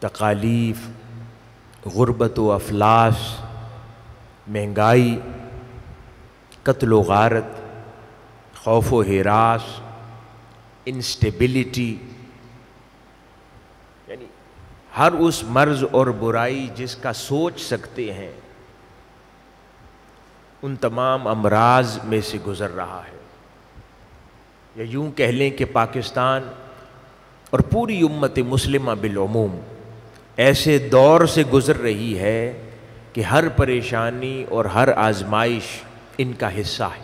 تکالیف، غربت و افلاس، مہنگائی، قتل و غارت، خوف و ہراس، انسٹیبلٹی، یعنی ہر اس مرض اور برائی جس کا سوچ سکتے ہیں ان تمام امراض میں سے گزر رہا ہے. یا یوں کہہ لیں کہ پاکستان اور پوری امت مسلمہ بالعموم ایسے دور سے گزر رہی ہے کہ ہر پریشانی اور ہر آزمائش ان کا حصہ ہے.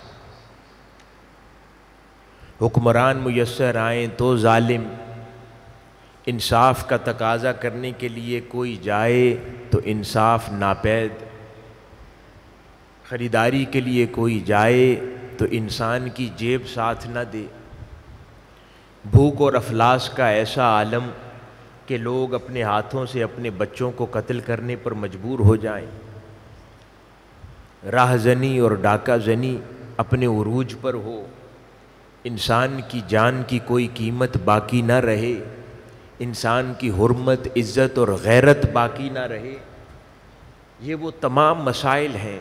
حکمران میسر آئیں تو ظالم، انصاف کا تقاضا کرنے کے لیے کوئی جائے تو انصاف ناپید، خریداری کے لیے کوئی جائے تو انسان کی جیب ساتھ نہ دے، بھوک اور افلاس کا ایسا عالم کہ لوگ اپنے ہاتھوں سے اپنے بچوں کو قتل کرنے پر مجبور ہو جائیں، راہ زنی اور ڈاکہ زنی اپنے عروج پر ہو، انسان کی جان کی کوئی قیمت باقی نہ رہے، انسان کی حرمت، عزت اور غیرت باقی نہ رہے. یہ وہ تمام مسائل ہیں.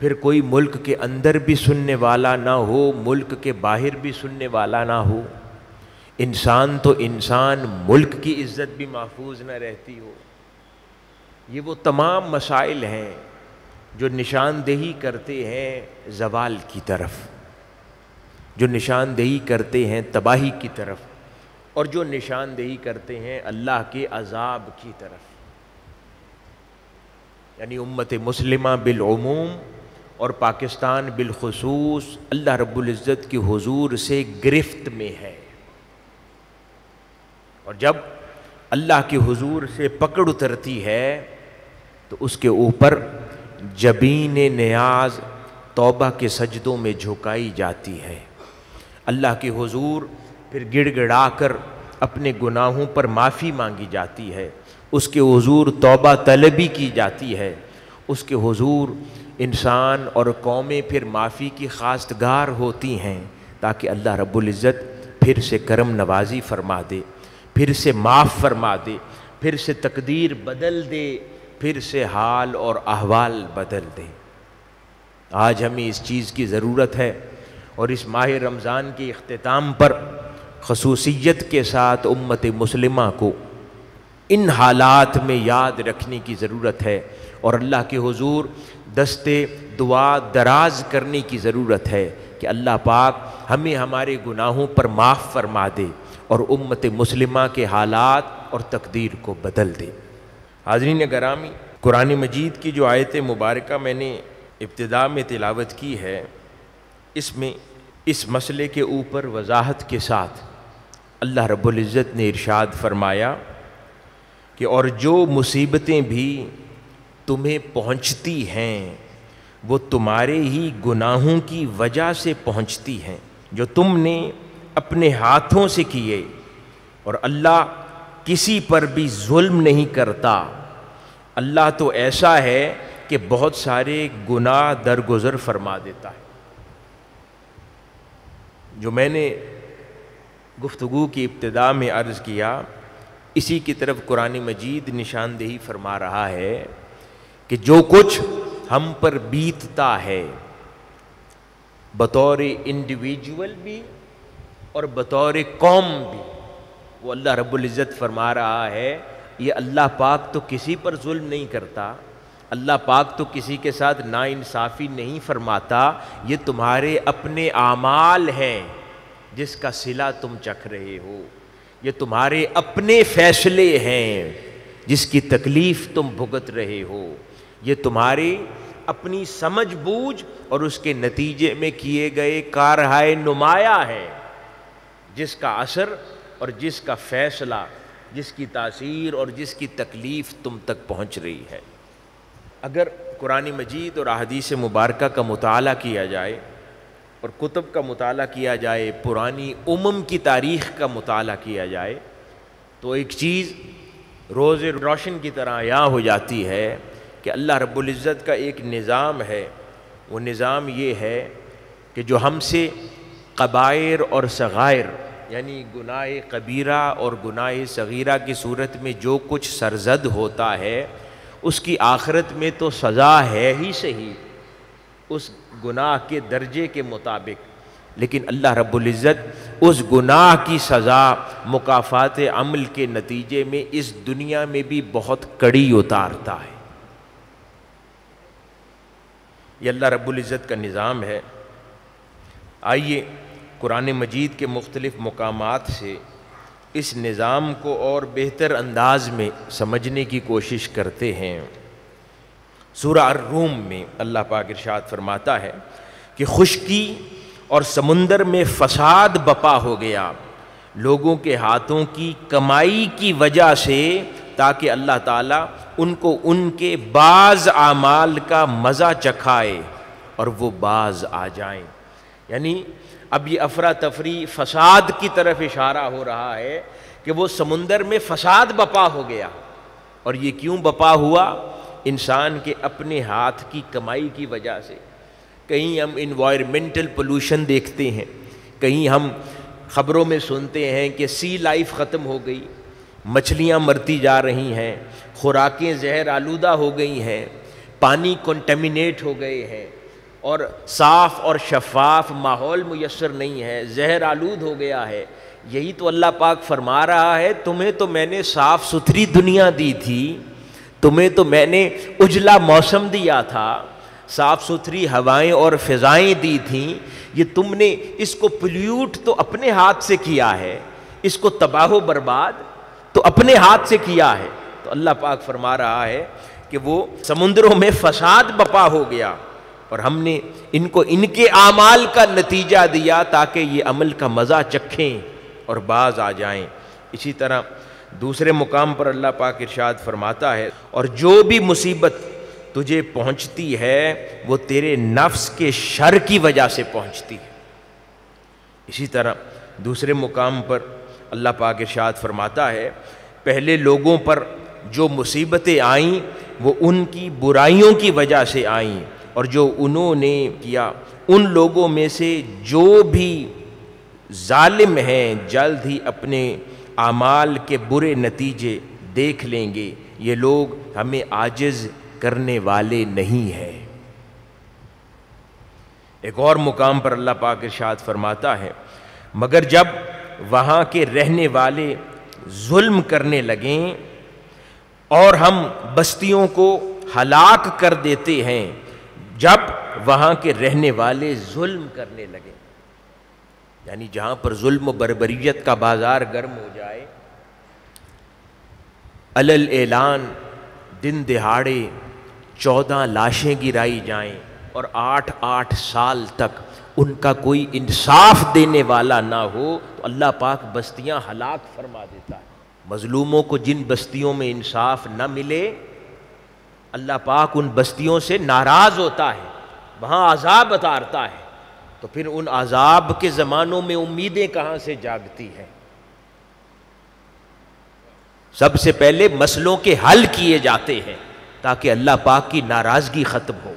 پھر کوئی ملک کے اندر بھی سننے والا نہ ہو، ملک کے باہر بھی سننے والا نہ ہو، انسان تو انسان، ملک کی عزت بھی محفوظ نہ رہتی ہو. یہ وہ تمام مسائل ہیں جو نشاندہی کرتے ہیں زوال کی طرف، جو نشاندہی کرتے ہیں تباہی کی طرف، اور جو نشاندہی کرتے ہیں اللہ کے عذاب کی طرف. یعنی امت مسلمہ بالعموم اور پاکستان بالخصوص اللہ رب العزت کی حضور سے گرفت میں ہے. اور جب اللہ کی حضور سے پکڑ اترتی ہے تو اس کے اوپر جبین نیاز توبہ کے سجدوں میں جھکائی جاتی ہے. اللہ کی حضور پھر گڑ گڑا کر اپنے گناہوں پر معافی مانگی جاتی ہے، اس کے حضور توبہ طلبی کی جاتی ہے، اس کے حضور انسان اور قومیں پھر معافی کی خواستگار ہوتی ہیں تاکہ اللہ رب العزت پھر سے کرم نوازی فرما دے، پھر سے معاف فرما دے، پھر سے تقدیر بدل دے، پھر سے حال اور احوال بدل دے. آج ہمیں اس چیز کی ضرورت ہے اور اس ماہ رمضان کے اختتام پر خصوصیت کے ساتھ امت مسلمہ کو ان حالات میں یاد رکھنے کی ضرورت ہے اور اللہ کے حضور دستے دعا دراز کرنے کی ضرورت ہے کہ اللہ پاک ہمیں ہمارے گناہوں پر معاف فرما دے اور امت مسلمہ کے حالات اور تقدیر کو بدل دے. حاضرین گرامی، قرآن مجید کی جو آیت مبارکہ میں نے ابتدا میں تلاوت کی ہے، اس میں اس مسئلے کے اوپر وضاحت کے ساتھ اللہ رب العزت نے ارشاد فرمایا کہ اور جو مصیبتیں بھی تمہیں پہنچتی ہیں وہ تمہارے ہی گناہوں کی وجہ سے پہنچتی ہیں جو تم نے اپنے ہاتھوں سے کیے، اور اللہ کسی پر بھی ظلم نہیں کرتا. اللہ تو ایسا ہے کہ بہت سارے گناہ درگزر فرما دیتا ہے. جو میں نے گفتگو کی ابتدا میں عرض کیا، اسی کی طرف قرآن مجید نشاندہی فرما رہا ہے کہ جو کچھ ہم پر بیتتا ہے بطور انڈیویجول بھی اور بطور قوم بھی، وہ اللہ رب العزت فرما رہا ہے یہ اللہ پاک تو کسی پر ظلم نہیں کرتا، اللہ پاک تو کسی کے ساتھ ناانصافی نہیں فرماتا، یہ تمہارے اپنے اعمال ہیں جس کا صلہ تم چکھ رہے ہو، یہ تمہارے اپنے فیصلے ہیں جس کی تکلیف تم بھگت رہے ہو، یہ تمہاری اپنی سمجھ بوجھ اور اس کے نتیجے میں کیے گئے کارہائے نمایاں ہے جس کا اثر اور جس کا فیصلہ، جس کی تاثیر اور جس کی تکلیف تم تک پہنچ رہی ہے. اگر قرآن مجید اور احادیث مبارکہ کا مطالعہ کیا جائے اور کتب کا مطالعہ کیا جائے، پرانی امم کی تاریخ کا مطالعہ کیا جائے، تو ایک چیز روز روشن کی طرح عیاں ہو جاتی ہے کہ اللہ رب العزت کا ایک نظام ہے. وہ نظام یہ ہے کہ جو ہم سے کبائر اور صغائر یعنی گناہ کبیرہ اور گناہ صغیرہ کی صورت میں جو کچھ سرزد ہوتا ہے اس کی آخرت میں تو سزا ہے ہی صحیح اس گناہ کے درجے کے مطابق، لیکن اللہ رب العزت اس گناہ کی سزا مکافات عمل کے نتیجے میں اس دنیا میں بھی بہت کڑی اتارتا ہے۔ یہ اللہ رب العزت کا نظام ہے۔ آئیے قرآن مجید کے مختلف مقامات سے اس نظام کو اور بہتر انداز میں سمجھنے کی کوشش کرتے ہیں۔ سورہ الروم میں اللہ پاک ارشاد فرماتا ہے کہ خشکی اور سمندر میں فساد بپا ہو گیا لوگوں کے ہاتھوں کی کمائی کی وجہ سے، تاکہ اللہ تعالیٰ ان کو ان کے بعض اعمال کا مزہ چکھائے اور وہ باز آ جائیں۔ یعنی اب یہ افراتفری فساد کی طرف اشارہ ہو رہا ہے کہ وہ سمندر میں فساد بپا ہو گیا، اور یہ کیوں بپا ہوا؟ انسان کے اپنے ہاتھ کی کمائی کی وجہ سے۔ کہیں ہم انوائرمنٹل پولوشن دیکھتے ہیں، کہیں ہم خبروں میں سنتے ہیں کہ سی لائف ختم ہو گئی، مچھلیاں مرتی جا رہی ہیں، خوراکیں زہر آلودہ ہو گئی ہیں، پانی کنٹامینیٹ ہو گئے ہیں، اور صاف اور شفاف ماحول میسر نہیں ہے، زہر آلود ہو گیا ہے۔ یہی تو اللہ پاک فرما رہا ہے تمہیں تو میں نے صاف ستھری دنیا دی تھی، تمہیں تو میں نے اجلا موسم دیا تھا، صاف ستھری ہوائیں اور فضائیں دی تھیں، یہ تم نے اس کو پلیوٹ تو اپنے ہاتھ سے کیا ہے، اس کو تباہ و برباد تو اپنے ہاتھ سے کیا ہے۔ تو اللہ پاک فرما رہا ہے کہ وہ سمندروں میں فساد بپا ہو گیا، اور ہم نے ان کو ان کے اعمال کا نتیجہ دیا تاکہ یہ عمل کا مزہ چکھیں اور باز آ جائیں۔ اسی طرح دوسرے مقام پر اللہ پاک ارشاد فرماتا ہے، اور جو بھی مصیبت تجھے پہنچتی ہے وہ تیرے نفس کے شر کی وجہ سے پہنچتی ہے۔ اسی طرح دوسرے مقام پر اللہ پاک ارشاد فرماتا ہے پہلے لوگوں پر جو مصیبتیں آئیں وہ ان کی برائیوں کی وجہ سے آئیں، اور جو انہوں نے کیا ان لوگوں میں سے جو بھی ظالم ہیں جلد ہی اپنے اعمال کے برے نتیجے دیکھ لیں گے، یہ لوگ ہمیں عاجز کرنے والے نہیں ہیں۔ ایک اور مقام پر اللہ پاک ارشاد فرماتا ہے مگر جب وہاں کے رہنے والے ظلم کرنے لگیں اور ہم بستیوں کو ہلاک کر دیتے ہیں، جب وہاں کے رہنے والے ظلم کرنے لگیں، یعنی جہاں پر ظلم و بربریت کا بازار گرم ہو جائے، علل اعلان دن دہاڑے 14 لاشیں گرائی جائیں اور 8 سال تک ان کا کوئی انصاف دینے والا نہ ہو، تو اللہ پاک بستیاں ہلاک فرما دیتا ہے۔ مظلوموں کو جن بستیوں میں انصاف نہ ملے، اللہ پاک ان بستیوں سے ناراض ہوتا ہے، وہاں عذاب اتارتا ہے، تو پھر ان عذاب کے زمانوں میں امیدیں کہاں سے جاگتی ہیں؟ سب سے پہلے مسئلوں کے حل کیے جاتے ہیں تاکہ اللہ پاک کی ناراضگی ختم ہو،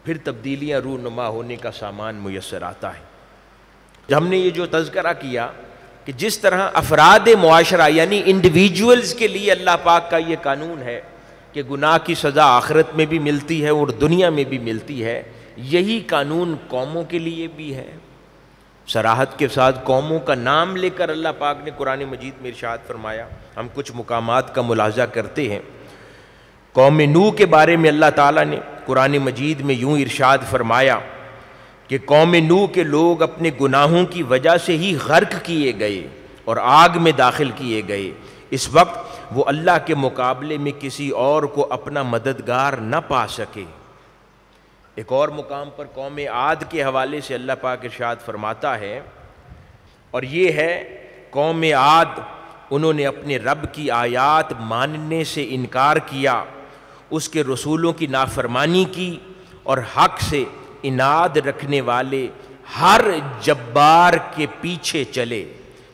پھر تبدیلیاں رونما ہونے کا سامان میسر آتا ہے۔ ہم نے یہ جو تذکرہ کیا کہ جس طرح افراد معاشرہ یعنی انڈیویجولز کے لیے اللہ پاک کا یہ قانون ہے کہ گناہ کی سزا آخرت میں بھی ملتی ہے اور دنیا میں بھی ملتی ہے، یہی قانون قوموں کے لیے بھی ہے۔ صراحت کے ساتھ قوموں کا نام لے کر اللہ پاک نے قرآن مجید میں ارشاد فرمایا۔ ہم کچھ مقامات کا ملاحظہ کرتے ہیں۔ قوم نوح کے بارے میں اللہ تعالیٰ نے قرآن مجید میں یوں ارشاد فرمایا کہ قوم نوح کے لوگ اپنے گناہوں کی وجہ سے ہی غرق کیے گئے اور آگ میں داخل کیے گئے، اس وقت وہ اللہ کے مقابلے میں کسی اور کو اپنا مددگار نہ پا سکے۔ ایک اور مقام پر قوم عاد کے حوالے سے اللہ پاک ارشاد فرماتا ہے، اور یہ ہے قوم عاد، انہوں نے اپنے رب کی آیات ماننے سے انکار کیا، اس کے رسولوں کی نافرمانی کی، اور حق سے اناد رکھنے والے ہر جبار کے پیچھے چلے،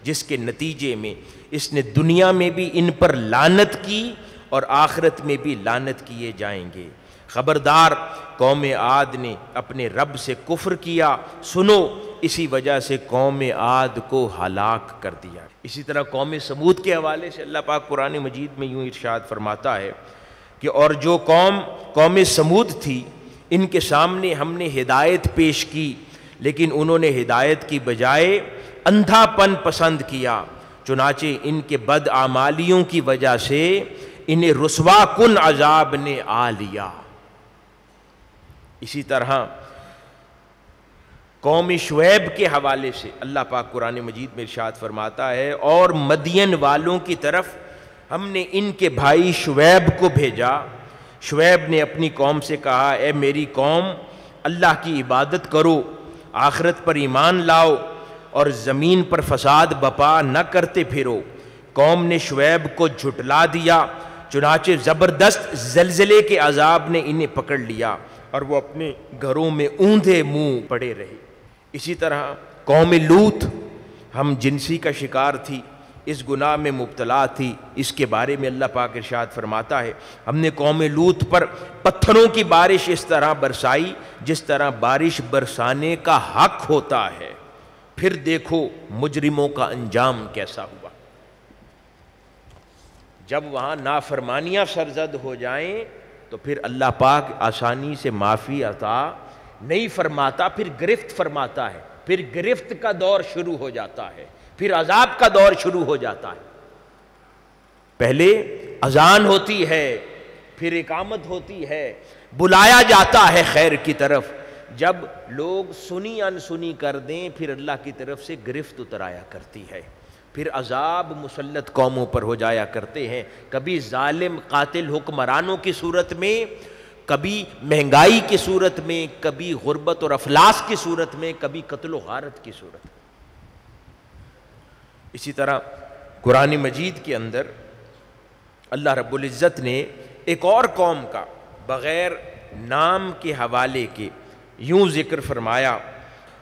جس کے نتیجے میں اس نے دنیا میں بھی ان پر لعنت کی اور آخرت میں بھی لعنت کیے جائیں گے۔ خبردار، قوم عاد نے اپنے رب سے کفر کیا، سنو اسی وجہ سے قوم عاد کو ہلاک کر دیا۔ اسی طرح قوم سمود کے حوالے سے اللہ پاک قرآن مجید میں یوں ارشاد فرماتا ہے کہ اور جو قوم سمود تھی ان کے سامنے ہم نے ہدایت پیش کی، لیکن انہوں نے ہدایت کی بجائے اندھا پن پسند کیا، چنانچہ ان کے بد اعمالیوں کی وجہ سے انہیں رسوا کن عذاب نے آ لیا۔ اسی طرح قوم شعیب کے حوالے سے اللہ پاک قرآن مجید میں ارشاد فرماتا ہے اور مدین والوں کی طرف ہم نے ان کے بھائی شعیب کو بھیجا۔ شعیب نے اپنی قوم سے کہا، اے میری قوم، اللہ کی عبادت کرو، آخرت پر ایمان لاؤ اور زمین پر فساد بپا نہ کرتے پھرو۔ قوم نے شعیب کو جھٹلا دیا، چنانچہ زبردست زلزلے کے عذاب نے انہیں پکڑ لیا اور وہ اپنے گھروں میں اوندھے منہ پڑے رہے۔ اسی طرح قوم لوط ہم جنسی کا شکار تھی، اس گناہ میں مبتلا تھی، اس کے بارے میں اللہ پاک ارشاد فرماتا ہے ہم نے قوم لوط پر پتھروں کی بارش اس طرح برسائی جس طرح بارش برسانے کا حق ہوتا ہے، پھر دیکھو مجرموں کا انجام کیسا ہوا۔ جب وہاں نافرمانیاں سرزد ہو جائیں تو پھر اللہ پاک آسانی سے معافی عطا نہیں فرماتا، پھر گرفت فرماتا ہے، پھر گرفت کا دور شروع ہو جاتا ہے، پھر عذاب کا دور شروع ہو جاتا ہے۔ پہلے اذان ہوتی ہے، پھر اقامت ہوتی ہے، بلایا جاتا ہے خیر کی طرف، جب لوگ سنی انسنی کر دیں پھر اللہ کی طرف سے گرفت اترایا کرتی ہے، پھر عذاب مسلط قوموں پر ہو جایا کرتے ہیں، کبھی ظالم قاتل حکمرانوں کی صورت میں، کبھی مہنگائی کی صورت میں، کبھی غربت اور افلاس کی صورت میں، کبھی قتل و غارت کی صورت میں۔ اسی طرح قرآن مجید کے اندر اللہ رب العزت نے ایک اور قوم کا بغیر نام کے حوالے کے یوں ذکر فرمایا۔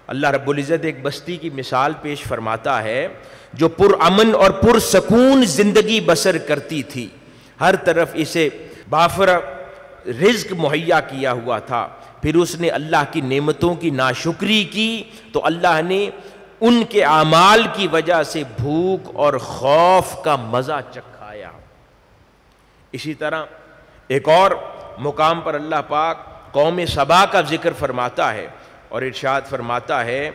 اللہ رب العزت ایک بستی کی مثال پیش فرماتا ہے جو پرامن اور پرسکون زندگی بسر کرتی تھی، ہر طرف اسے بافر رزق مہیا کیا ہوا تھا، پھر اس نے اللہ کی نعمتوں کی ناشکری کی تو اللہ نے ان کے اعمال کی وجہ سے بھوک اور خوف کا مزہ چکھایا۔ اسی طرح ایک اور مقام پر اللہ پاک قوم سبا کا ذکر فرماتا ہے اور ارشاد فرماتا ہے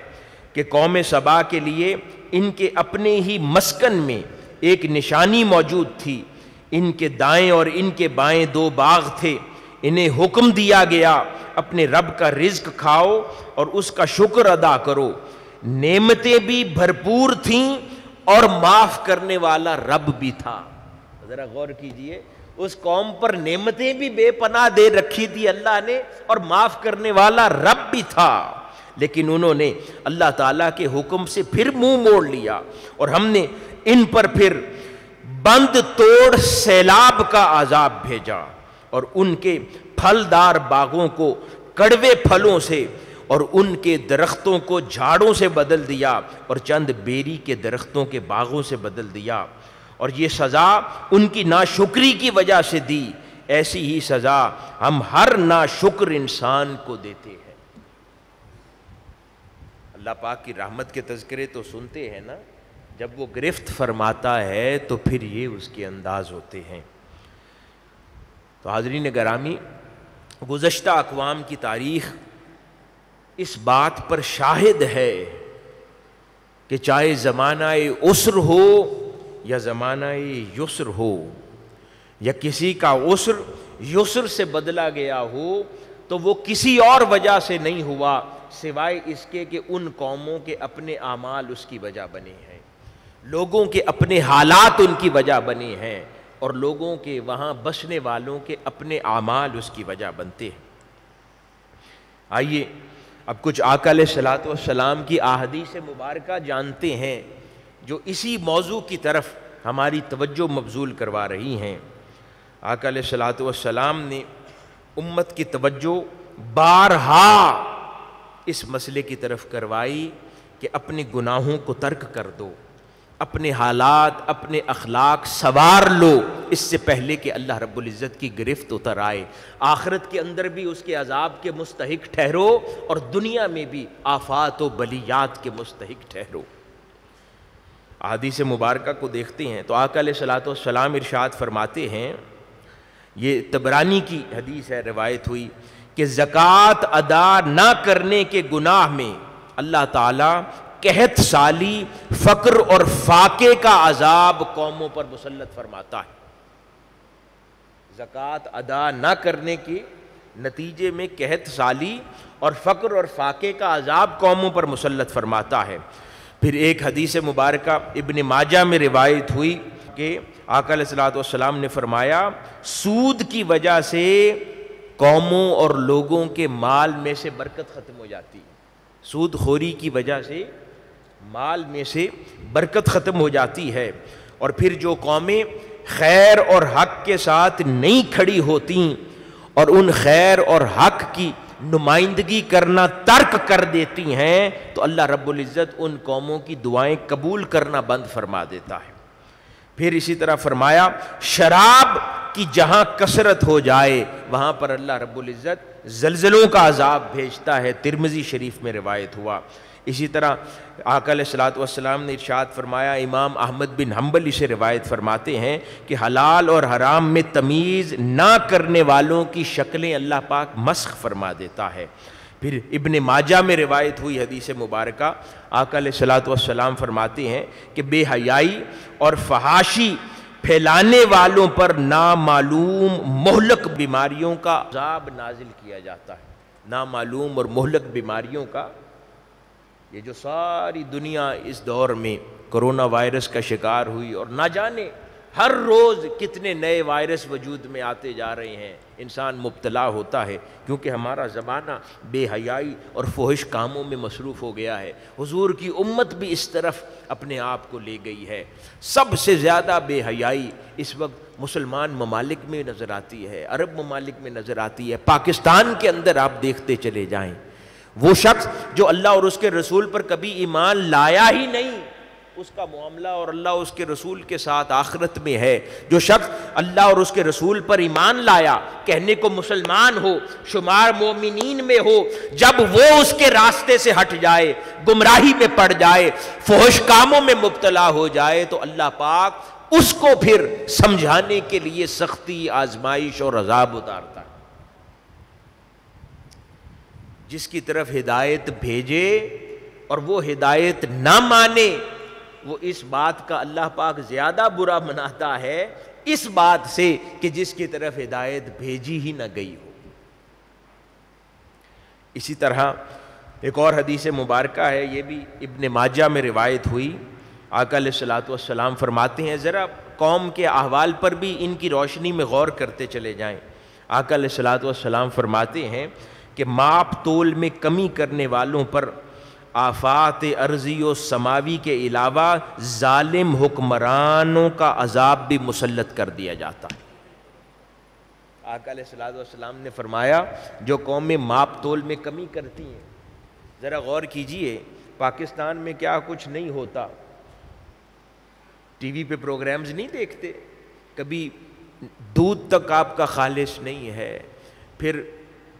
کہ قوم سبا کے لیے ان کے اپنے ہی مسکن میں ایک نشانی موجود تھی، ان کے دائیں اور ان کے بائیں دو باغ تھے، انہیں حکم دیا گیا اپنے رب کا رزق کھاؤ اور اس کا شکر ادا کرو، نعمتیں بھی بھرپور تھیں اور معاف کرنے والا رب بھی تھا۔ ذرا غور کیجئے، اس قوم پر نعمتیں بھی بے پناہ دے رکھی تھی اللہ نے اور معاف کرنے والا رب بھی تھا، لیکن انہوں نے اللہ تعالیٰ کے حکم سے پھر منہ موڑ لیا اور ہم نے ان پر پھر بند توڑ سیلاب کا عذاب بھیجا اور ان کے پھلدار باغوں کو کڑوے پھلوں سے اور ان کے درختوں کو جھاڑوں سے بدل دیا اور چند بیری کے درختوں کے باغوں سے بدل دیا، اور یہ سزا ان کی ناشکری کی وجہ سے دی، ایسی ہی سزا ہم ہر ناشکر انسان کو دیتے ہیں۔ اللہ پاک کی رحمت کے تذکرے تو سنتے ہیں نا، جب وہ گرفت فرماتا ہے تو پھر یہ اس کے انداز ہوتے ہیں۔ تو حاضرین گرامی، گزشتہ اقوام کی تاریخ اس بات پر شاہد ہے کہ چاہے زمانہ عسر ہو یا زمانہ یسر ہو، یا کسی کا عسر یسر سے بدلا گیا ہو تو وہ کسی اور وجہ سے نہیں ہوا سوائے اس کے کہ ان قوموں کے اپنے اعمال اس کی وجہ بنے ہیں، لوگوں کے اپنے حالات ان کی وجہ بنے ہیں، اور لوگوں کے وہاں بسنے والوں کے اپنے اعمال اس کی وجہ بنتے ہیں۔ آئیے اب کچھ آقا علیہ الصلوۃ والسلام کی احادیث مبارکہ جانتے ہیں جو اسی موضوع کی طرف ہماری توجہ مبذول کروا رہی ہیں۔ آقا علیہ الصلوۃ والسلام نے امت کی توجہ بارہا اس مسئلے کی طرف کروائی کہ اپنے گناہوں کو ترک کر دو، اپنے حالات، اپنے اخلاق سنوار لو اس سے پہلے کہ اللہ رب العزت کی گرفت اتر آئے۔ آخرت کے اندر بھی اس کے عذاب کے مستحق ٹھہرو اور دنیا میں بھی آفات و بلیات کے مستحق ٹھہرو۔ احادیث مبارکہ کو دیکھتے ہیں تو آقا علیہ الصلوۃ والسلام ارشاد فرماتے ہیں، یہ طبرانی کی حدیث ہے، روایت ہوئی کہ زکوٰۃ ادا نہ کرنے کے گناہ میں اللہ تعالیٰ قحط سالی، فقر اور فاقے کا عذاب قوموں پر مسلط فرماتا ہے۔ زکوٰۃ ادا نہ کرنے کے نتیجے میں قحط سالی اور فقر اور فاقے کا عذاب قوموں پر مسلط فرماتا ہے۔ پھر ایک حدیث مبارکہ ابن ماجہ میں روایت ہوئی کہ آقا علیہ الصلوۃ والسلام نے فرمایا، سود کی وجہ سے قوموں اور لوگوں کے مال میں سے برکت ختم ہو جاتی ہے۔ سود خوری کی وجہ سے مال میں سے برکت ختم ہو جاتی ہے، اور پھر جو قومیں خیر اور حق کے ساتھ نہیں کھڑی ہوتی اور ان خیر اور حق کی نمائندگی کرنا ترک کر دیتی ہیں تو اللہ رب العزت ان قوموں کی دعائیں قبول کرنا بند فرما دیتا ہے۔ پھر اسی طرح فرمایا، شراب کی جہاں کثرت ہو جائے وہاں پر اللہ رب العزت زلزلوں کا عذاب بھیجتا ہے، ترمذی شریف میں روایت ہوا۔ اسی طرح آقا علیہ الصلوۃ والسلام نے ارشاد فرمایا، امام احمد بن حنبل اسے روایت فرماتے ہیں کہ حلال اور حرام میں تمیز نہ کرنے والوں کی شکلیں اللہ پاک مسخ فرما دیتا ہے۔ پھر ابن ماجہ میں روایت ہوئی حدیث مبارکہ، آقا علیہ الصلوۃ والسلام فرماتے ہیں کہ بے حیائی اور فحاشی پھیلانے والوں پر نامعلوم مہلک بیماریوں کا عذاب نازل کیا جاتا ہے۔ نامعلوم اور مہلک بیماریوں کا، یہ جو ساری دنیا اس دور میں کرونا وائرس کا شکار ہوئی، اور نہ جانے ہر روز کتنے نئے وائرس وجود میں آتے جا رہے ہیں، انسان مبتلا ہوتا ہے کیونکہ ہمارا زمانہ بے حیائی اور فحش کاموں میں مصروف ہو گیا ہے۔ حضور کی امت بھی اس طرف اپنے آپ کو لے گئی ہے۔ سب سے زیادہ بے حیائی اس وقت مسلمان ممالک میں نظر آتی ہے، عرب ممالک میں نظر آتی ہے۔ پاکستان کے اندر آپ دیکھتے چلے جائیں، وہ شخص جو اللہ اور اس کے رسول پر کبھی ایمان لایا ہی نہیں، اس کا معاملہ اور اللہ اس کے رسول کے ساتھ آخرت میں ہے۔ جو شخص اللہ اور اس کے رسول پر ایمان لایا، کہنے کو مسلمان ہو، شمار مومنین میں ہو، جب وہ اس کے راستے سے ہٹ جائے، گمراہی میں پڑ جائے، فحش کاموں میں مبتلا ہو جائے، تو اللہ پاک اس کو پھر سمجھانے کے لیے سختی، آزمائش اور عذاب اتارتا ہے۔ جس کی طرف ہدایت بھیجے اور وہ ہدایت نہ مانے، وہ اس بات کا اللہ پاک زیادہ برا مناتا ہے اس بات سے کہ جس کی طرف ہدایت بھیجی ہی نہ گئی ہو۔ اسی طرح ایک اور حدیث مبارکہ ہے، یہ بھی ابن ماجہ میں روایت ہوئی۔ آقا علیہ الصلوۃ والسلام فرماتے ہیں، ذرا قوم کے احوال پر بھی ان کی روشنی میں غور کرتے چلے جائیں۔ آقا علیہ الصلوۃ والسلام فرماتے ہیں کہ ماپ تول میں کمی کرنے والوں پر آفات ارضی و سماوی کے علاوہ ظالم حکمرانوں کا عذاب بھی مسلط کر دیا جاتا ہے۔ آقا علیہ الصلوۃ والسلام نے فرمایا، جو قومیں ماپ تول میں کمی کرتی ہیں، ذرا غور کیجئے پاکستان میں کیا کچھ نہیں ہوتا۔ ٹی وی پہ پروگرامز نہیں دیکھتے، کبھی دودھ تک آپ کا خالص نہیں ہے، پھر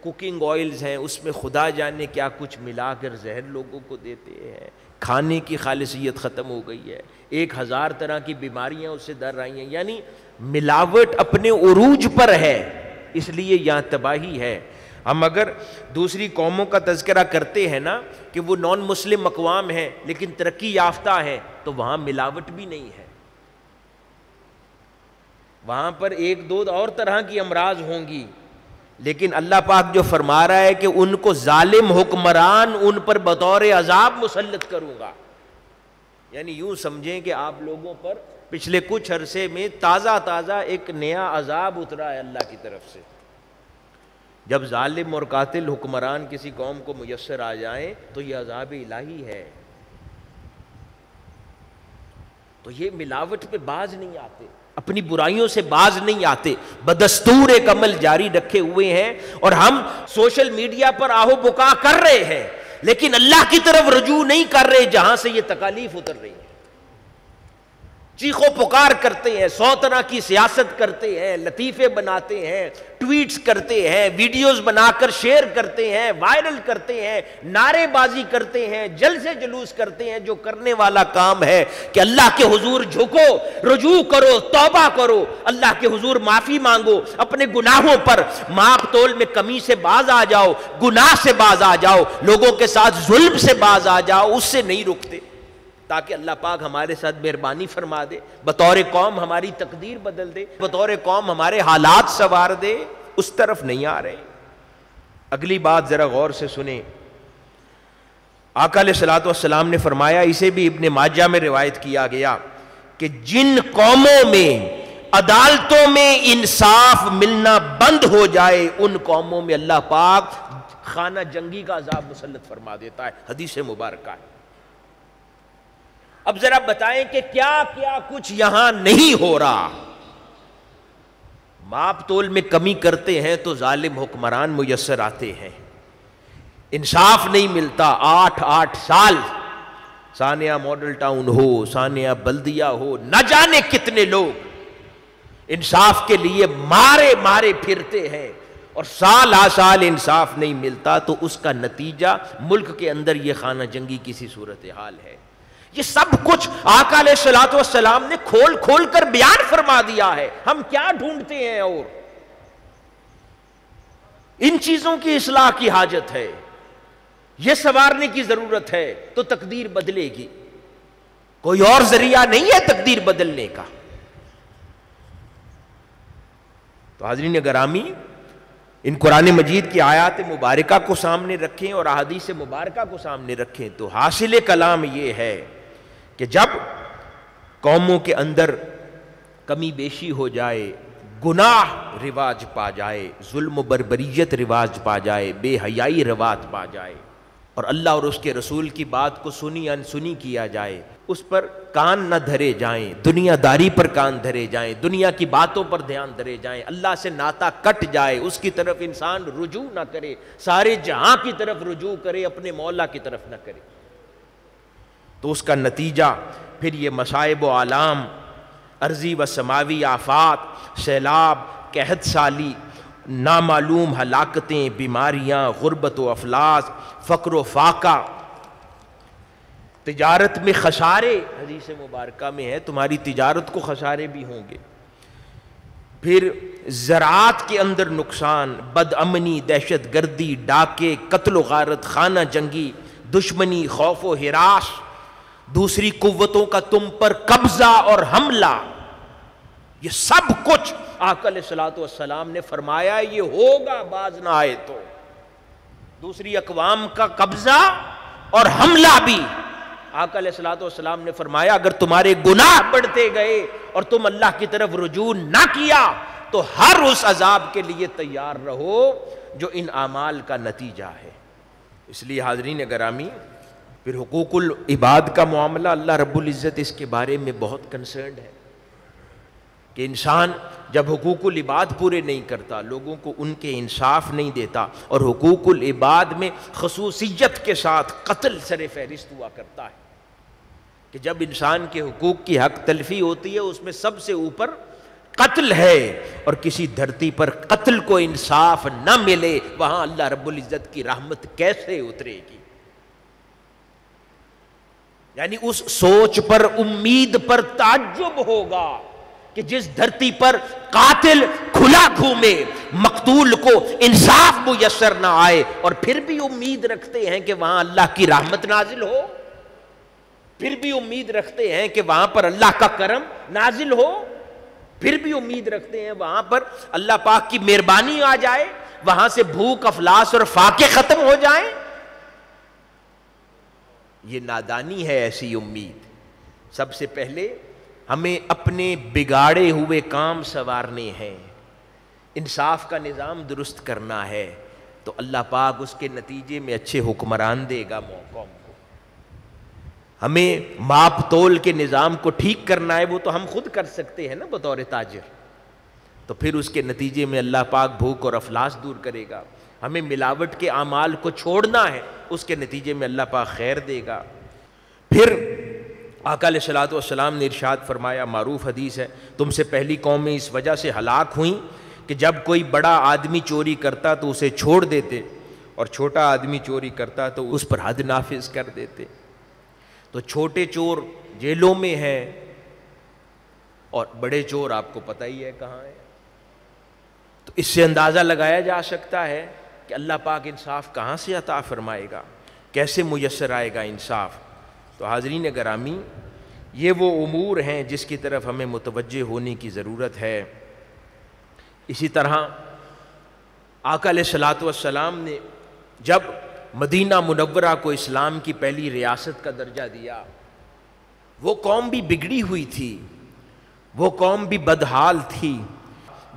کوکنگ آئلز ہیں اس میں خدا جانے کیا کچھ ملا کر زہر لوگوں کو دیتے ہیں، کھانے کی خالصیت ختم ہو گئی ہے، 1000 طرح کی بیماریاں اس سے در رہی ہیں، یعنی ملاوٹ اپنے عروج پر ہے، اس لیے یہاں تباہی ہے۔ ہم اگر دوسری قوموں کا تذکرہ کرتے ہیں نا کہ وہ نان مسلم اقوام ہیں لیکن ترقی یافتہ ہیں، تو وہاں ملاوٹ بھی نہیں ہے، وہاں پر 1-2 اور طرح کی امراض ہوں گی، لیکن اللہ پاک جو فرما رہا ہے کہ ان کو ظالم حکمران ان پر بطور عذاب مسلط کروں گا، یعنی یوں سمجھیں کہ آپ لوگوں پر پچھلے کچھ عرصے میں تازہ ایک نیا عذاب اترا ہے اللہ کی طرف سے۔ جب ظالم اور قاتل حکمران کسی قوم کو میسر آ جائیں تو یہ عذاب الہی ہے۔ تو یہ ملاوٹ پہ باز نہیں آتے، اپنی برائیوں سے باز نہیں آتے، بدستور ایک عمل جاری رکھے ہوئے ہیں، اور ہم سوشل میڈیا پر آہو بکا کر رہے ہیں لیکن اللہ کی طرف رجوع نہیں کر رہے جہاں سے یہ تکالیف اتر رہی ہیں۔ چیخ و پکار کرتے ہیں، 100 طرح کی سیاست کرتے ہیں، لطیفے بناتے ہیں، ٹویٹس کرتے ہیں، ویڈیوز بنا کر شیئر کرتے ہیں، وائرل کرتے ہیں، نعرے بازی کرتے ہیں، جلسے جلوس کرتے ہیں۔ جو کرنے والا کام ہے کہ اللہ کے حضور جھکو، رجوع کرو، توبہ کرو، اللہ کے حضور معافی مانگو، اپنے گناہوں پر ماپ تول میں کمی سے باز آ جاؤ، گناہ سے باز آ جاؤ، لوگوں کے ساتھ ظلم سے باز آ جاؤ، اس سے نہیں رکتے، تاکہ اللہ پاک ہمارے ساتھ مہربانی فرما دے، بطور قوم ہماری تقدیر بدل دے، بطور قوم ہمارے حالات سنوار دے۔ اس طرف نہیں آ رہے۔ اگلی بات ذرا غور سے سنیں۔ آقا علیہ الصلوۃ والسلام نے فرمایا، اسے بھی ابن ماجہ میں روایت کیا گیا کہ جن قوموں میں عدالتوں میں انصاف ملنا بند ہو جائے، ان قوموں میں اللہ پاک خانہ جنگی کا عذاب مسلط فرما دیتا ہے۔ حدیث مبارکہ ہے۔ اب ذرا بتائیں کہ کیا کیا کچھ یہاں نہیں ہو رہا۔ ماپ تول میں کمی کرتے ہیں تو ظالم حکمران میسر آتے ہیں، انصاف نہیں ملتا۔ 8 سال ثانیہ ماڈل ٹاؤن ہو، ثانیہ بلدیہ ہو، نہ جانے کتنے لوگ انصاف کے لیے مارے پھرتے ہیں، اور سال آ سال انصاف نہیں ملتا، تو اس کا نتیجہ ملک کے اندر یہ خانہ جنگی کسی صورتحال ہے۔ یہ سب کچھ آقا علیہ الصلوۃ والسلام نے کھول کر بیان فرما دیا ہے۔ ہم کیا ڈھونڈتے ہیں؟ اور ان چیزوں کی اصلاح کی حاجت ہے، یہ سنوارنے کی ضرورت ہے، تو تقدیر بدلے گی۔ کوئی اور ذریعہ نہیں ہے تقدیر بدلنے کا۔ تو حاضرین گرامی، ان قرآن مجید کی آیات مبارکہ کو سامنے رکھیں اور احادیث مبارکہ کو سامنے رکھیں تو حاصل کلام یہ ہے کہ جب قوموں کے اندر کمی بیشی ہو جائے، گناہ رواج پا جائے، ظلم و بربریت رواج پا جائے، بے حیائی رواج پا جائے، اور اللہ اور اس کے رسول کی بات کو سنی انسنی کیا جائے، اس پر کان نہ دھرے جائیں، دنیا داری پر کان دھرے جائیں، دنیا کی باتوں پر دھیان دھرے جائیں، اللہ سے ناتا کٹ جائے، اس کی طرف انسان رجوع نہ کرے، سارے جہاں کی طرف رجوع کرے، اپنے مولا کی طرف نہ کرے، تو اس کا نتیجہ پھر یہ مصائب و آلام، ارضی و سماوی آفات، سیلاب، قحط سالی، نامعلوم ہلاکتیں، بیماریاں، غربت و افلاس، فقر و فاقہ، تجارت میں خسارے، حدیث مبارکہ میں ہے تمہاری تجارت کو خسارے بھی ہوں گے، پھر زراعت کے اندر نقصان، بد امنی، دہشت گردی، ڈاکے، قتل و غارت، خانہ جنگی، دشمنی، خوف و ہراس، دوسری قوتوں کا تم پر قبضہ اور حملہ، یہ سب کچھ آقا علیہ الصلوۃ والسلام نے فرمایا یہ ہوگا باز نہ آئے تو۔ دوسری اقوام کا قبضہ اور حملہ بھی آقا علیہ الصلوۃ والسلام نے فرمایا اگر تمہارے گناہ بڑھتے گئے اور تم اللہ کی طرف رجوع نہ کیا تو ہر اس عذاب کے لیے تیار رہو جو ان اعمال کا نتیجہ ہے۔ اس لیے حاضرین گرامی، پھر حقوق العباد کا معاملہ اللہ رب العزت اس کے بارے میں بہت کنسرنڈ ہے کہ انسان جب حقوق العباد پورے نہیں کرتا، لوگوں کو ان کے انصاف نہیں دیتا، اور حقوق العباد میں خصوصیت کے ساتھ قتل سر فہرست ہوا کرتا ہے کہ جب انسان کے حقوق کی حق تلفی ہوتی ہے اس میں سب سے اوپر قتل ہے، اور کسی دھرتی پر قتل کو انصاف نہ ملے وہاں اللہ رب العزت کی رحمت کیسے اترے گی؟ یعنی اس سوچ پر، امید پر تعجب ہوگا کہ جس دھرتی پر قاتل کھلا گھومے، مقتول کو انصاف میسر نہ آئے، اور پھر بھی امید رکھتے ہیں کہ وہاں اللہ کی رحمت نازل ہو، پھر بھی امید رکھتے ہیں کہ وہاں پر اللہ کا کرم نازل ہو، پھر بھی امید رکھتے ہیں وہاں پر اللہ پاک کی مہربانی آ جائے، وہاں سے بھوک، افلاس اور فاقے ختم ہو جائیں۔ یہ نادانی ہے ایسی امید۔ سب سے پہلے ہمیں اپنے بگاڑے ہوئے کام سنوارنے ہیں، انصاف کا نظام درست کرنا ہے، تو اللہ پاک اس کے نتیجے میں اچھے حکمران دے گا قوم کو۔ ہمیں ماپ تول کے نظام کو ٹھیک کرنا ہے، وہ تو ہم خود کر سکتے ہیں نا بطور تاجر، تو پھر اس کے نتیجے میں اللہ پاک بھوک اور افلاس دور کرے گا۔ ہمیں ملاوٹ کے اعمال کو چھوڑنا ہے، اس کے نتیجے میں اللہ پاک خیر دے گا۔ پھر آقا علیہ الصلوۃ والسلام نے ارشاد فرمایا، معروف حدیث ہے، تم سے پہلی قومیں اس وجہ سے ہلاک ہوئیں کہ جب کوئی بڑا آدمی چوری کرتا تو اسے چھوڑ دیتے، اور چھوٹا آدمی چوری کرتا تو اس پر حد نافذ کر دیتے۔ تو چھوٹے چور جیلوں میں ہیں اور بڑے چور آپ کو پتہ ہی ہے کہاں ہیں۔ تو اس سے اندازہ لگایا جا سکتا ہے کہ اللہ پاک انصاف کہاں سے عطا فرمائے گا، کیسے میسر آئے گا انصاف۔ تو حاضرین گرامی، یہ وہ امور ہیں جس کی طرف ہمیں متوجہ ہونے کی ضرورت ہے۔ اسی طرح آقا علیہ الصلوۃ والسلام نے جب مدینہ منورہ کو اسلام کی پہلی ریاست کا درجہ دیا، وہ قوم بھی بگڑی ہوئی تھی، وہ قوم بھی بدحال تھی،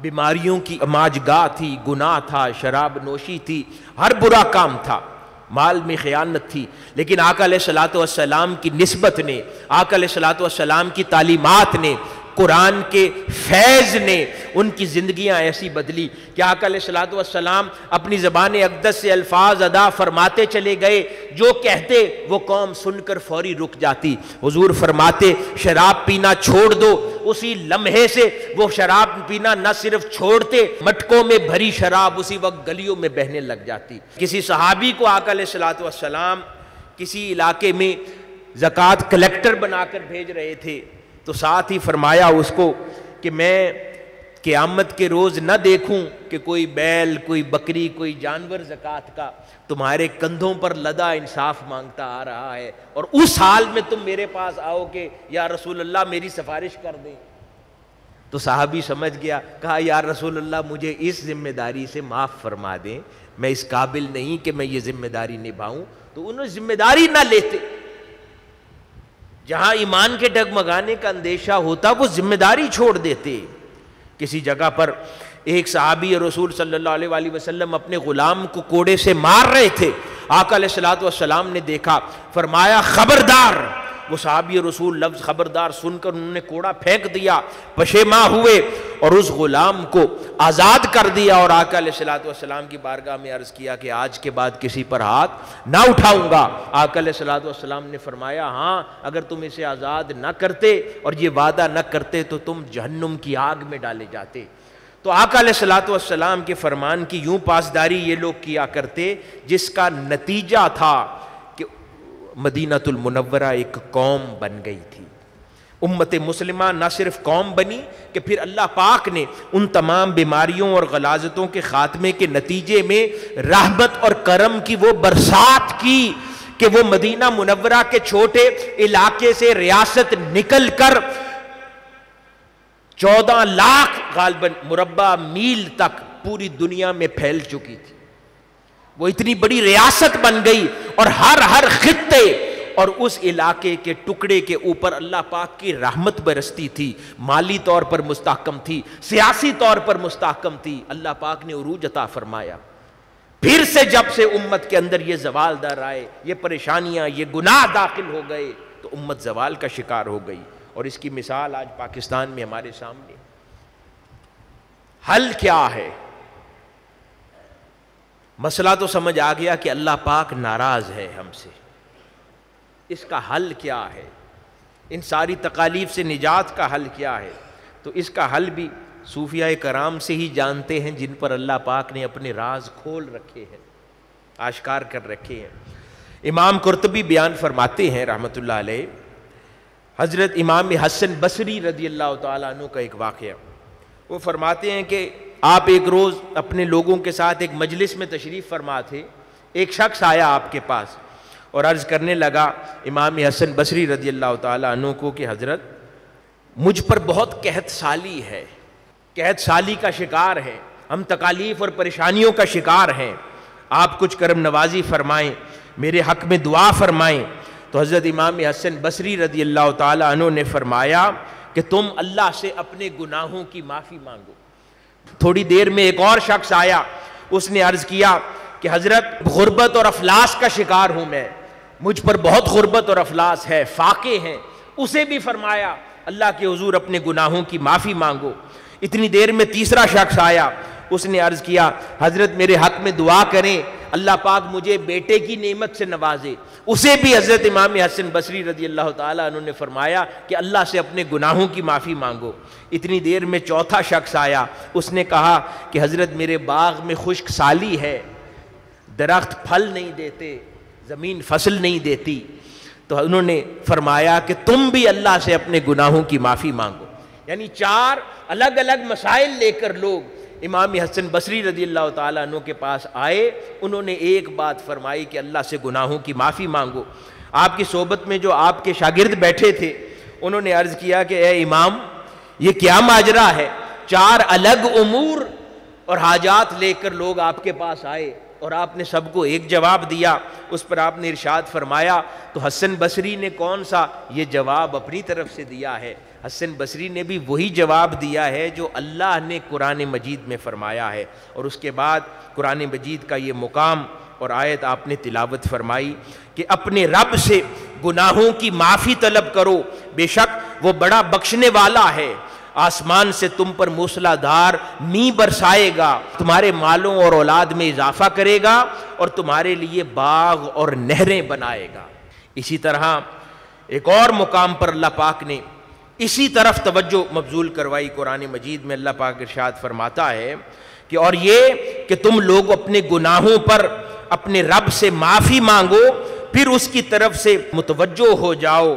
بیماریوں کی اماجگاہ تھی، گناہ تھا، شراب نوشی تھی، ہر برا کام تھا، مال میں خیانت تھی، لیکن آقا علیہ الصلوۃ والسلام کی نسبت نے، آقا علیہ الصلوۃ والسلام کی تعلیمات نے، قرآن کے فیض نے ان کی زندگیاں ایسی بدلی کہ آقا علیہ الصلوۃ والسلام اپنی زبان اقدس سے الفاظ ادا فرماتے چلے گئے، جو کہتے وہ قوم سن کر فوری رک جاتی۔ حضور فرماتے شراب پینا چھوڑ دو، اسی لمحے سے وہ شراب پینا نہ صرف چھوڑتے، مٹکوں میں بھری شراب اسی وقت گلیوں میں بہنے لگ جاتی۔ کسی صحابی کو آقا علیہ الصلوۃ والسلام کسی علاقے میں زکوٰۃ کلیکٹر بنا کر بھیج رہے تھے، تو ساتھ ہی فرمایا اس کو کہ میں قیامت کے روز نہ دیکھوں کہ کوئی بیل، کوئی بکری، کوئی جانور زکوٰۃ کا تمہارے کندھوں پر لدا انصاف مانگتا آ رہا ہے، اور اس حال میں تم میرے پاس آؤ کہ یا رسول اللہ میری سفارش کر دیں۔ تو صحابی سمجھ گیا، کہا یا رسول اللہ مجھے اس ذمہ داری سے معاف فرما دیں، میں اس قابل نہیں کہ میں یہ ذمہ داری نبھاؤں۔ تو انہوں ذمہ داری نہ لیتے، جہاں ایمان کے ڈگمگانے کا اندیشہ ہوتا وہ ذمہ داری چھوڑ دیتے۔ کسی جگہ پر ایک صحابی رسول صلی اللہ علیہ وآلہ وسلم اپنے غلام کو کوڑے سے مار رہے تھے، آقا علیہ الصلوۃ والسلام نے دیکھا، فرمایا خبردار۔ وہ صحابی رسول لفظ خبردار سن کر انہوں نے کوڑا پھینک دیا، پشیماں ہوئے اور اس غلام کو آزاد کر دیا، اور آقا علیہ الصلوۃ والسلام کی بارگاہ میں عرض کیا کہ آج کے بعد کسی پر ہاتھ نہ اٹھاؤں گا۔ آقا علیہ الصلوۃ والسلام نے فرمایا ہاں اگر تم اسے آزاد نہ کرتے اور یہ وعدہ نہ کرتے تو تم جہنم کی آگ میں ڈالے جاتے۔ تو آقا علیہ الصلوۃ والسلام کے فرمان کی یوں پاسداری یہ لوگ کیا کرتے، جس کا نتیجہ تھا کہ مدینہ المنورہ ایک قوم بن گئی تھی۔ امت مسلمہ نہ صرف قوم بنی کہ پھر اللہ پاک نے ان تمام بیماریوں اور غلاظتوں کے خاتمے کے نتیجے میں رحمت اور کرم کی وہ برسات کی کہ وہ مدینہ منورہ کے چھوٹے علاقے سے ریاست نکل کر 14 لاکھ غالباً مربع میل تک پوری دنیا میں پھیل چکی تھی۔ وہ اتنی بڑی ریاست بن گئی، اور ہر خطے اور اس علاقے کے ٹکڑے کے اوپر اللہ پاک کی رحمت برستی تھی، مالی طور پر مستحکم تھی، سیاسی طور پر مستحکم تھی۔ اللہ پاک نے عروج عطا فرمایا۔ پھر سے جب سے امت کے اندر یہ زوال در آئے، یہ پریشانیاں، یہ گناہ داخل ہو گئے، تو امت زوال کا شکار ہو گئی، اور اس کی مثال آج پاکستان میں ہمارے سامنے۔ حل کیا ہے؟ مسئلہ تو سمجھ آ گیا کہ اللہ پاک ناراض ہے ہم سے۔ اس کا حل کیا ہے؟ ان ساری تکالیف سے نجات کا حل کیا ہے؟ تو اس کا حل بھی صوفیاء کرام سے ہی جانتے ہیں، جن پر اللہ پاک نے اپنے راز کھول رکھے ہیں، آشکار کر رکھے ہیں۔ امام قرطبی بیان فرماتے ہیں رحمۃ اللہ علیہ، حضرت امام حسن بصری رضی اللہ تعالیٰ عنہ کا ایک واقعہ، وہ فرماتے ہیں کہ آپ ایک روز اپنے لوگوں کے ساتھ ایک مجلس میں تشریف فرما تھے، ایک شخص آیا آپ کے پاس اور عرض کرنے لگا امام حسن بصری رضی اللہ تعالیٰ عنہ کو کہ حضرت مجھ پر بہت قحط سالی ہے، قحط سالی کا شکار ہے، ہم تکالیف اور پریشانیوں کا شکار ہیں، آپ کچھ کرم نوازی فرمائیں، میرے حق میں دعا فرمائیں۔ تو حضرت امام حسن بصری رضی اللہ تعالیٰ عنہ نے فرمایا کہ تم اللہ سے اپنے گناہوں کی معافی مانگو۔ تھوڑی دیر میں ایک اور شخص آیا، اس نے عرض کیا کہ حضرت غربت اور افلاس کا شکار ہوں میں، مجھ پر بہت غربت اور افلاس ہے، فاقے ہیں۔ اسے بھی فرمایا اللہ کے حضور اپنے گناہوں کی معافی مانگو۔ اتنی دیر میں تیسرا شخص آیا، اس نے عرض کیا حضرت میرے حق میں دعا کریں اللہ پاک مجھے بیٹے کی نعمت سے نوازے. اسے بھی حضرت امام حسن بصری رضی اللہ تعالیٰ عنہ نے فرمایا کہ اللہ سے اپنے گناہوں کی معافی مانگو. اتنی دیر میں چوتھا شخص آیا, اس نے کہا کہ حضرت میرے باغ میں خشک سالی ہے, درخت پھل نہیں دیتے, زمین فصل نہیں دیتی. تو انہوں نے فرمایا کہ تم بھی اللہ سے اپنے گناہوں کی معافی مانگو. یعنی 4 الگ الگ مسائل لے کر لوگ امام حسن بصری رضی اللہ تعالیٰ عنہ کے پاس آئے. انہوں نے ایک بات فرمائی کہ اللہ سے گناہوں کی معافی مانگو. آپ کی صحبت میں جو آپ کے شاگرد بیٹھے تھے انہوں نے عرض کیا کہ اے امام یہ کیا ماجرا ہے, 4 الگ امور اور حاجات لے کر لوگ آپ کے پاس آئے اور آپ نے سب کو ایک جواب دیا. اس پر آپ نے ارشاد فرمایا تو حسن بصری نے کون سا یہ جواب اپنی طرف سے دیا ہے, حسن بصری نے بھی وہی جواب دیا ہے جو اللہ نے قرآن مجید میں فرمایا ہے. اور اس کے بعد قرآن مجید کا یہ مقام اور آیت آپ نے تلاوت فرمائی کہ اپنے رب سے گناہوں کی معافی طلب کرو, بے شک وہ بڑا بخشنے والا ہے. آسمان سے تم پر موسلادھار می برسائے گا, تمہارے مالوں اور اولاد میں اضافہ کرے گا اور تمہارے لیے باغ اور نہریں بنائے گا. اسی طرح ایک اور مقام پر اللہ پاک نے اسی طرف توجہ مبذول کروائی. قرآن مجید میں اللہ پاک ارشاد فرماتا ہے کہ اور یہ کہ تم لوگ اپنے گناہوں پر اپنے رب سے معافی مانگو پھر اس کی طرف سے متوجہ ہو جاؤ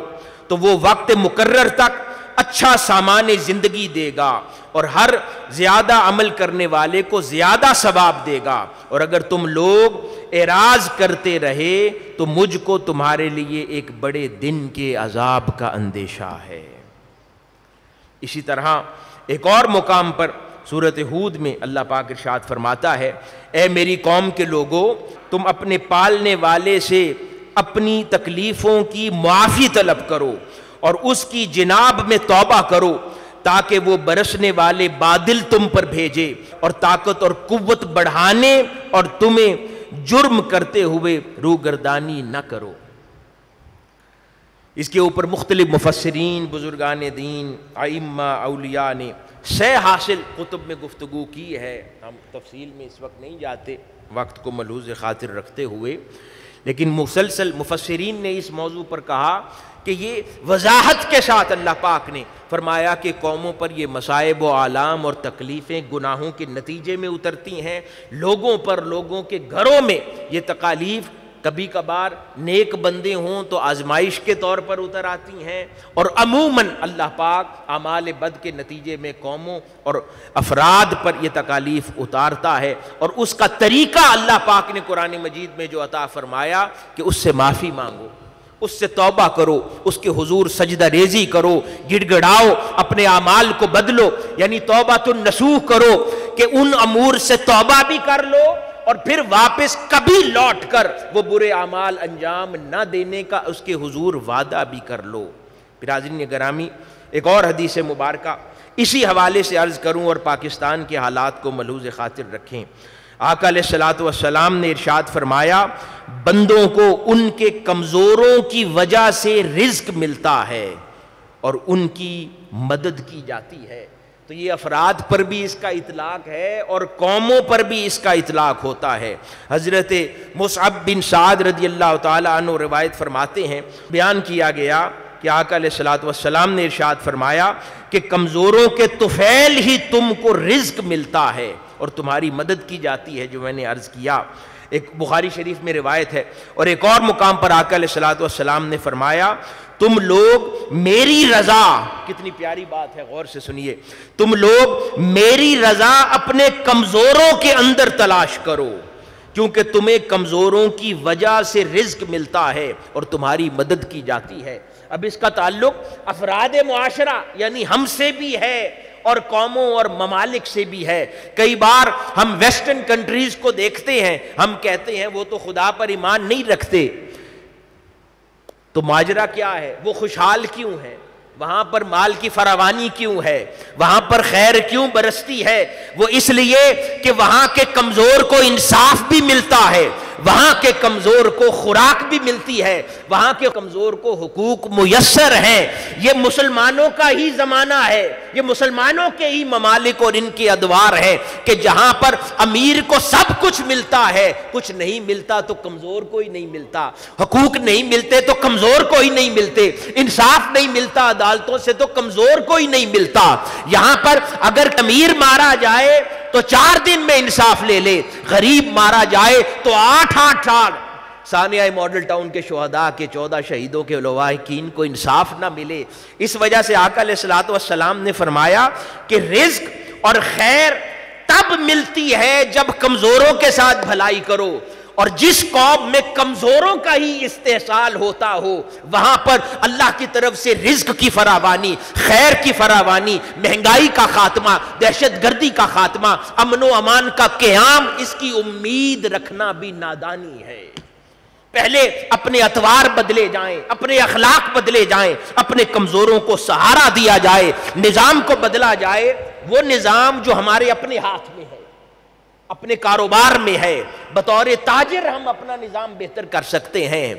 تو وہ وقت مقرر تک اچھا سامان زندگی دے گا اور ہر زیادہ عمل کرنے والے کو زیادہ ثواب دے گا. اور اگر تم لوگ اعراض کرتے رہے تو مجھ کو تمہارے لیے ایک بڑے دن کے عذاب کا اندیشہ ہے. اسی طرح ایک اور مقام پر سورۃ ہود میں اللہ پاک ارشاد فرماتا ہے اے میری قوم کے لوگوں تم اپنے پالنے والے سے اپنی تکلیفوں کی معافی طلب کرو اور اس کی جناب میں توبہ کرو تاکہ وہ برسنے والے بادل تم پر بھیجے اور طاقت اور قوت بڑھانے اور تمہیں جرم کرتے ہوئے روگردانی نہ کرو. اس کے اوپر مختلف مفسرین بزرگان دین ائمہ اولیاء نے سہ حاصل کتب میں گفتگو کی ہے. ہم تفصیل میں اس وقت نہیں جاتے وقت کو ملحوظ خاطر رکھتے ہوئے, لیکن مسلسل مفسرین نے اس موضوع پر کہا کہ یہ وضاحت کے ساتھ اللہ پاک نے فرمایا کہ قوموں پر یہ مصائب و آلام اور تکلیفیں گناہوں کے نتیجے میں اترتی ہیں. لوگوں پر, لوگوں کے گھروں میں یہ تکالیف کبھی کبھار نیک بندے ہوں تو آزمائش کے طور پر اتر آتی ہیں اور عموماً اللہ پاک اعمال بد کے نتیجے میں قوموں اور افراد پر یہ تکالیف اتارتا ہے. اور اس کا طریقہ اللہ پاک نے قرآن مجید میں جو عطا فرمایا کہ اس سے معافی مانگو, اس سے توبہ کرو, اس کے حضور سجدہ ریزی کرو, گڑ گڑاؤ, اپنے اعمال کو بدلو. یعنی توبۃ النصوح کرو کہ ان امور سے توبہ بھی کر لو اور پھر واپس کبھی لوٹ کر وہ برے اعمال انجام نہ دینے کا اس کے حضور وعدہ بھی کر لو. برادرین گرامی ایک اور حدیث مبارکہ اسی حوالے سے عرض کروں اور پاکستان کے حالات کو ملحوظ خاطر رکھیں. آقا علیہ الصلوۃ والسلام نے ارشاد فرمایا بندوں کو ان کے کمزوروں کی وجہ سے رزق ملتا ہے اور ان کی مدد کی جاتی ہے. تو یہ افراد پر بھی اس کا اطلاق ہے اور قوموں پر بھی اس کا اطلاق ہوتا ہے. حضرت مصعب بن سعد رضی اللہ تعالیٰ عنہ روایت فرماتے ہیں, بیان کیا گیا کہ آقا علیہ الصلوۃ والسلام نے ارشاد فرمایا کہ کمزوروں کے طفیل ہی تم کو رزق ملتا ہے اور تمہاری مدد کی جاتی ہے, جو میں نے عرض کیا. ایک بخاری شریف میں روایت ہے اور ایک اور مقام پر آقا علیہ الصلوۃ والسلام نے فرمایا تم لوگ میری رضا, کتنی پیاری بات ہے, غور سے سنیے, تم لوگ میری رضا اپنے کمزوروں کے اندر تلاش کرو کیونکہ تمہیں کمزوروں کی وجہ سے رزق ملتا ہے اور تمہاری مدد کی جاتی ہے. اب اس کا تعلق افراد معاشرہ یعنی ہم سے بھی ہے اور قوموں اور ممالک سے بھی ہے. کئی بار ہم ویسٹرن کنٹریز کو دیکھتے ہیں, ہم کہتے ہیں وہ تو خدا پر ایمان نہیں رکھتے, تو ماجرا کیا ہے, وہ خوشحال کیوں ہے, وہاں پر مال کی فراوانی کیوں ہے, وہاں پر خیر کیوں برستی ہے؟ وہ اس لیے کہ وہاں کے کمزور کو انصاف بھی ملتا ہے, وہاں کے کمزور کو خوراک بھی ملتی ہے، وہاں کے کمزور کو حقوق میسر ہیں۔ یہ مسلمانوں کا ہی زمانہ ہے، یہ مسلمانوں کے ہی ممالک اور ان کے ادوار ہے کہ جہاں پر امیر کو سب کچھ ملتا ہے، کچھ نہیں ملتا تو کمزور کو ہی نہیں ملتا، حقوق نہیں ملتے تو کمزور کو ہی نہیں ملتے، انصاف نہیں ملتا عدالتوں سے تو کمزور کو ہی نہیں ملتا۔ یہاں پر اگر امیر مارا جائے تو 4 دن میں انصاف لے لے، غریب مارا جائے تو 8 سال۔ ثانیہ ماڈل ٹاؤن کے شہداء کے 14 شہیدوں کے لواحقین کو انصاف نہ ملے، اس وجہ سے آقا علیہ الصلوۃ والسلام نے فرمایا کہ رزق اور خیر تب ملتی ہے جب کمزوروں کے ساتھ بھلائی کرو، اور جس قوم میں کمزوروں کا ہی استحصال ہوتا ہو وہاں پر اللہ کی طرف سے رزق کی فراوانی، خیر کی فراوانی، مہنگائی کا خاتمہ، دہشت گردی کا خاتمہ، امن و امان کا قیام، اس کی امید رکھنا بھی نادانی ہے۔ پہلے اپنے اطوار بدلے جائیں، اپنے اخلاق بدلے جائیں، اپنے کمزوروں کو سہارا دیا جائے، نظام کو بدلا جائے، وہ نظام جو ہمارے اپنے ہاتھ میں ہے، اپنے کاروبار میں ہے۔ بطور تاجر ہم اپنا نظام بہتر کر سکتے ہیں،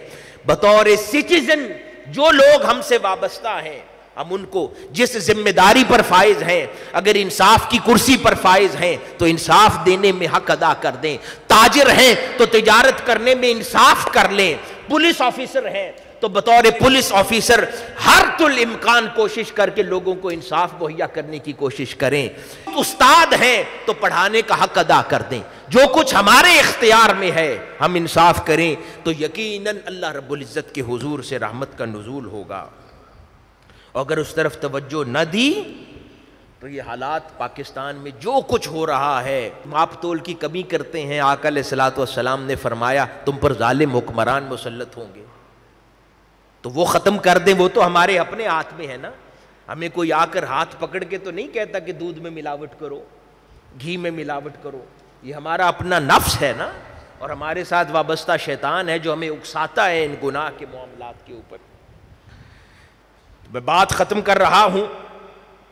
بطور سٹیزن جو لوگ ہم سے وابستہ ہیں ہم ان کو جس ذمہ داری پر فائز ہیں، اگر انصاف کی کرسی پر فائز ہیں تو انصاف دینے میں حق ادا کر دیں، تاجر ہیں تو تجارت کرنے میں انصاف کر لیں، پولیس آفیسر ہیں تو بطور پولیس آفیسر ہر الامکان کوشش کر کے لوگوں کو انصاف مہیا کرنے کی کوشش کریں، استاد ہیں تو پڑھانے کا حق ادا کر دیں، جو کچھ ہمارے اختیار میں ہے ہم انصاف کریں تو یقیناً اللہ رب العزت کے حضور سے رحمت کا نزول ہوگا۔ اور اگر اس طرف توجہ نہ دی تو یہ حالات پاکستان میں جو کچھ ہو رہا ہے، ماپ تول کی کمی کرتے ہیں۔ آقا علیہ الصلوۃ والسلام نے فرمایا تم پر ظالم حکمران مسلط ہوں گے، تو وہ ختم کر دیں، وہ تو ہمارے اپنے ہاتھ میں ہے نا۔ ہمیں کوئی آ کر ہاتھ پکڑ کے تو نہیں کہتا کہ دودھ میں ملاوٹ کرو، گھی میں ملاوٹ کرو، یہ ہمارا اپنا نفس ہے نا، اور ہمارے ساتھ وابستہ شیطان ہے جو ہمیں اکساتا ہے ان گناہ کے معاملات کے اوپر۔ میں بات ختم کر رہا ہوں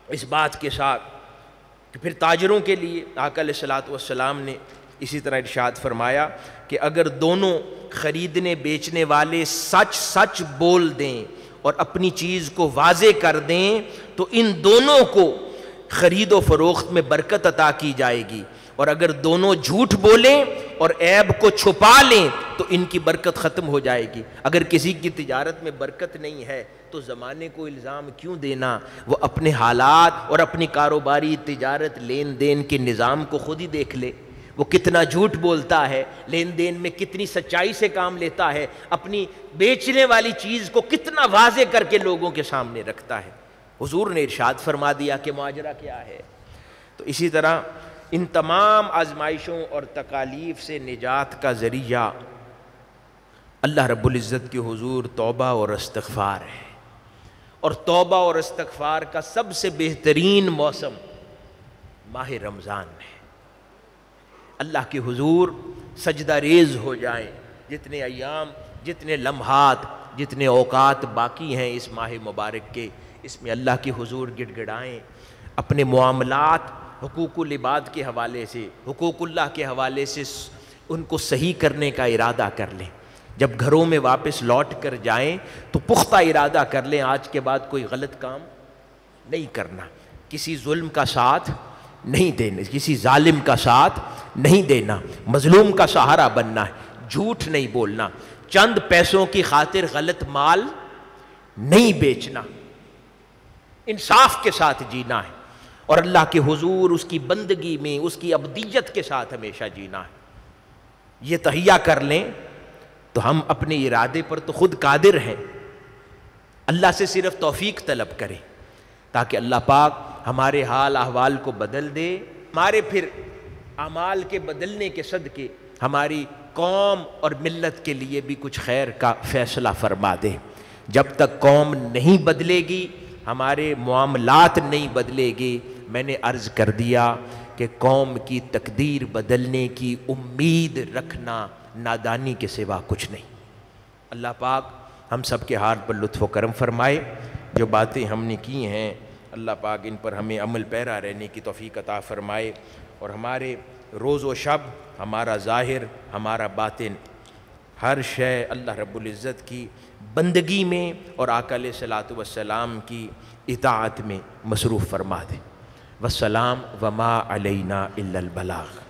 اس بات کے ساتھ کہ پھر تاجروں کے لیے آقا علیہ الصلوۃ والسلام نے اسی طرح ارشاد فرمایا کہ اگر دونوں خریدنے بیچنے والے سچ سچ بول دیں اور اپنی چیز کو واضح کر دیں تو ان دونوں کو خرید و فروخت میں برکت عطا کی جائے گی، اور اگر دونوں جھوٹ بولیں اور عیب کو چھپا لیں تو ان کی برکت ختم ہو جائے گی۔ اگر کسی کی تجارت میں برکت نہیں ہے تو زمانے کو الزام کیوں دینا، وہ اپنے حالات اور اپنی کاروباری تجارت لین دین کے نظام کو خود ہی دیکھ لے، وہ کتنا جھوٹ بولتا ہے، لین دین میں کتنی سچائی سے کام لیتا ہے، اپنی بیچنے والی چیز کو کتنا واضح کر کے لوگوں کے سامنے رکھتا ہے۔ حضور نے ارشاد فرما دیا کہ ماجرا کیا ہے۔ تو اسی طرح ان تمام آزمائشوں اور تکالیف سے نجات کا ذریعہ اللہ رب العزت کے حضور توبہ اور استغفار ہے، اور توبہ اور استغفار کا سب سے بہترین موسم ماہ رمضان ہے۔ اللہ کے حضور سجدہ ریز ہو جائیں، جتنے ایام، جتنے لمحات، جتنے اوقات باقی ہیں اس ماہ مبارک کے، اس میں اللہ کے حضور گڑ گڑائیں، اپنے معاملات حقوق العباد کے حوالے سے، حقوق اللہ کے حوالے سے ان کو صحیح کرنے کا ارادہ کر لیں۔ جب گھروں میں واپس لوٹ کر جائیں تو پختہ ارادہ کر لیں آج کے بعد کوئی غلط کام نہیں کرنا، کسی ظلم کا ساتھ نہیں دینا، کسی ظالم کا ساتھ نہیں دینا، مظلوم کا سہارا بننا ہے، جھوٹ نہیں بولنا، چند پیسوں کی خاطر غلط مال نہیں بیچنا، انصاف کے ساتھ جینا ہے، اور اللہ کے حضور اس کی بندگی میں اس کی ابدیت کے ساتھ ہمیشہ جینا ہے۔ یہ تہیہ کر لیں تو ہم اپنے ارادے پر تو خود قادر ہیں، اللہ سے صرف توفیق طلب کریں تاکہ اللہ پاک ہمارے حال احوال کو بدل دے، ہمارے پھر اعمال کے بدلنے کے صدقے ہماری قوم اور ملت کے لیے بھی کچھ خیر کا فیصلہ فرما دے۔ جب تک قوم نہیں بدلے گی، ہمارے معاملات نہیں بدلے گی، میں نے عرض کر دیا کہ قوم کی تقدیر بدلنے کی امید رکھنا نادانی کے سوا کچھ نہیں۔ اللہ پاک ہم سب کے حال پر لطف و کرم فرمائے، جو باتیں ہم نے کی ہیں اللہ پاک ان پر ہمیں عمل پیرا رہنے کی توفیق عطا فرمائے، اور ہمارے روز و شب، ہمارا ظاہر، ہمارا باطن ہر شے اللہ رب العزت کی بندگی میں اور آقا علیہ الصلوۃ والسلام کی اطاعت میں مصروف فرما دے۔ والسلام وما علینا الا البلاغ۔